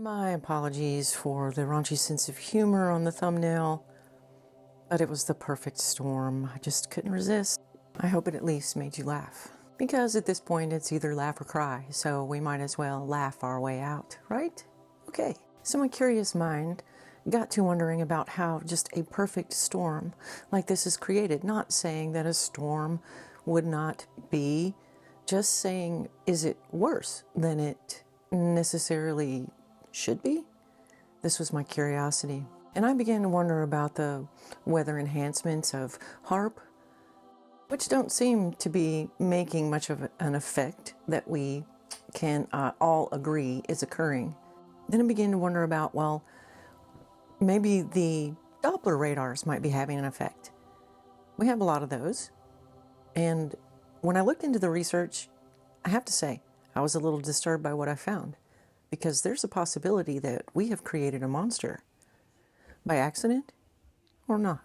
My apologies for the raunchy sense of humor on the thumbnail, but it was the perfect storm. I just couldn't resist. I hope it at least made you laugh. Because at this point it's either laugh or cry, so we might as well laugh our way out, right? Okay, so my curious mind got to wondering about how just a perfect storm like this is created. Not saying that a storm would not be, just saying, is it worse than it necessarily should be? This was my curiosity. And I began to wonder about the weather enhancements of HAARP, which don't seem to be making much of an effect that we can all agree is occurring. Then I began to wonder about, well, maybe the doppler radars might be having an effect. We have a lot of those. And when I looked into the research, I have to say, I was a little disturbed by what I found, because there's a possibility that we have created a monster. By accident or not.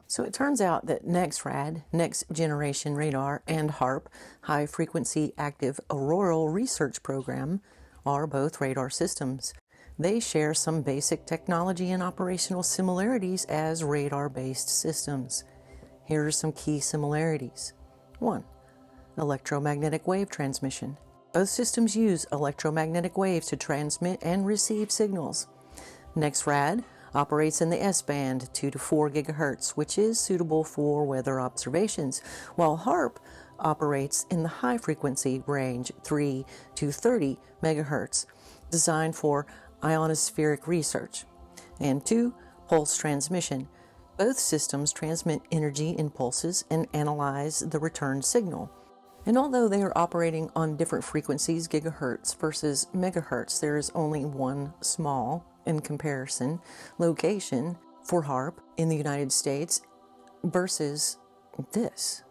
So it turns out that NEXRAD, Next Generation Radar, and HAARP, High Frequency Active Auroral Research Program, are both radar systems. They share some basic technology and operational similarities as radar-based systems. Here are some key similarities. 1. Electromagnetic wave transmission. Both systems use electromagnetic waves to transmit and receive signals. NEXRAD operates in the S-band 2 to 4 gigahertz, which is suitable for weather observations, while HAARP operates in the high-frequency range 3 to 30 megahertz, designed for ionospheric research. And 2. Pulse transmission. Both systems transmit energy in pulses and analyze the returned signal. And although they are operating on different frequencies, gigahertz versus megahertz, there is only one small, in comparison, location for HAARP in the United States versus this.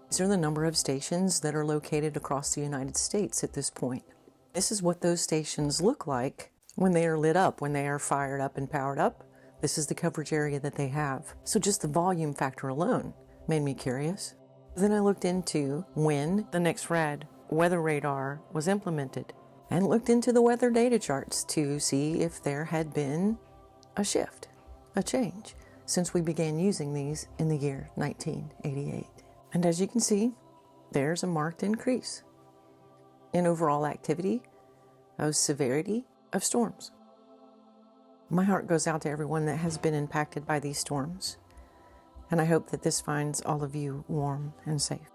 These are the number of stations that are located across the United States at this point. This is what those stations look like when they are lit up, when they are fired up and powered up. This is the coverage area that they have. So just the volume factor alone made me curious. Then I looked into when the NEXRAD weather radar was implemented and looked into the weather data charts to see if there had been a shift, a change, since we began using these in the year 1988. And as you can see, there's a marked increase in overall activity of severity of storms. My heart goes out to everyone that has been impacted by these storms. And I hope that this finds all of you warm and safe.